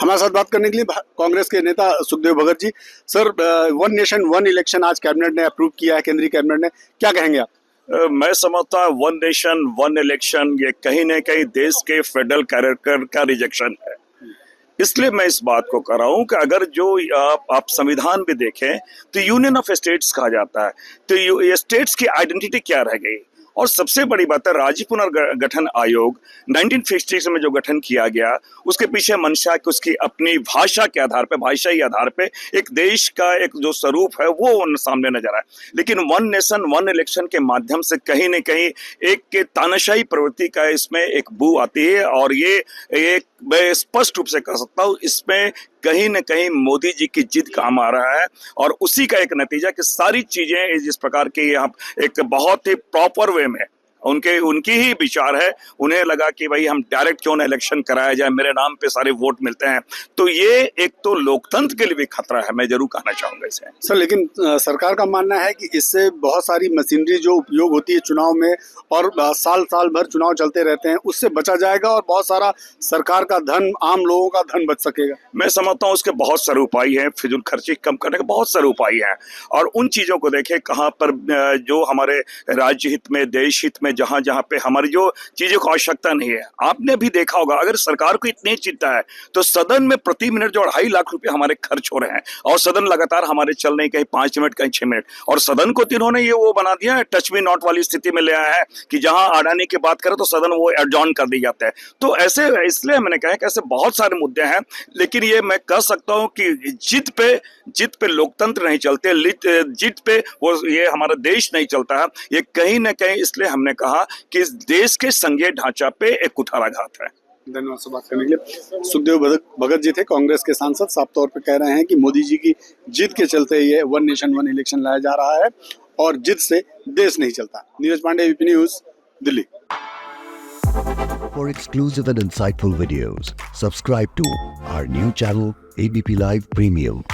हमारे साथ बात करने के लिए कांग्रेस के नेता Sukhdev Bhagat ji. Sir, one nation one election आज कैबिनेट ने अप्रूव किया है, केंद्रीय कैबिनेट ने, क्या कहेंगे आप? मैं समझता हूँ वन नेशन वन इलेक्शन ये कहीं न कहीं देश के फेडरल कैरेक्टर का रिजेक्शन है। इसलिए मैं इस बात को कर रहा हूँ कि अगर जो आप संविधान भी देखें तो यूनियन ऑफ स्टेट्स कहा जाता है, तो ये स्टेट्स की आइडेंटिटी क्या रह गई। और सबसे बड़ी बात है, राज्य पुनर्गठन आयोग 1950 में जो गठन किया गया उसके पीछे मंशा कि उसकी अपनी भाषा के आधार पे, भाषाई आधार पे एक देश का एक जो स्वरूप है वो सामने नजर आए। लेकिन वन नेशन वन इलेक्शन के माध्यम से कहीं न कहीं एक तानाशाही प्रवृत्ति का इसमें एक बू आती है। और ये एक मैं स्पष्ट रूप से कह सकता हूँ, इसमें कहीं न कहीं मोदी जी की जिद काम आ रहा है और उसी का एक नतीजा कि सारी चीजें जिस प्रकार के यहाँ एक बहुत ही प्रॉपर वे में उनकी ही विचार है। उन्हें लगा कि भाई हम डायरेक्ट क्यों ना इलेक्शन कराया जाए, मेरे नाम पे सारे वोट मिलते हैं। तो ये एक तो लोकतंत्र के लिए भी खतरा है, मैं जरूर कहना चाहूंगा इसे। सर, लेकिन सरकार का मानना है कि इससे बहुत सारी मशीनरी जो उपयोग होती है चुनाव में और साल साल भर चुनाव चलते रहते हैं, उससे बचा जाएगा और बहुत सारा सरकार का धन, आम लोगों का धन बच सकेगा। मैं समझता हूँ उसके बहुत सारे उपाय हैं, फिजूल खर्ची कम करने के बहुत सारे उपाय हैं। और उन चीजों को देखें कहाँ पर जो हमारे राज्य हित में, देश हित में, जहां जहां पे हमारी जो चीजों की आवश्यकता नहीं है। आपने भी देखा होगा, अगर सरकार को इतनी चिंता है तो सदन में प्रति मिनट जो 2.5 लाख रुपए हमारे खर्च हो रहे हैं और सदन लगातार हमारे चल रहे, कहीं 5 मिनट कहीं 6 मिनट, और सदन को इन्होंने ये वो बना दिया है, टच मी नॉट वाली स्थिति में ले आया है कि जहां अडानी की बात करें तो सदन वो एडजॉर्न कर दी जाता है। तो ऐसे, इसलिए मैंने कहा कि ऐसे बहुत सारे मुद्दे हैं। लेकिन ये मैं कह सकता हूं कि जिद पे लोकतंत्र नहीं चलते, जिद पे वो ये हमारा देश नहीं चलता है। ये कहीं ना कहीं इसलिए हमने कहा कि इस देश के संघीय ढांचा पे एक कुठाराघात है। धन्यवाद से बात करने के लिए। सुखदेव भगत जी थे, कांग्रेस के सांसद, साफ तौर पे कह रहे हैं कि मोदी जी की जिद के चलते ये वन नेशन वन इलेक्शन लाया जा रहा है और जिद से देश नहीं चलता। Neeraj Pandey, ABP News, Delhi. For exclusive and insightful videos, subscribe to our new channel ABP Live Premium.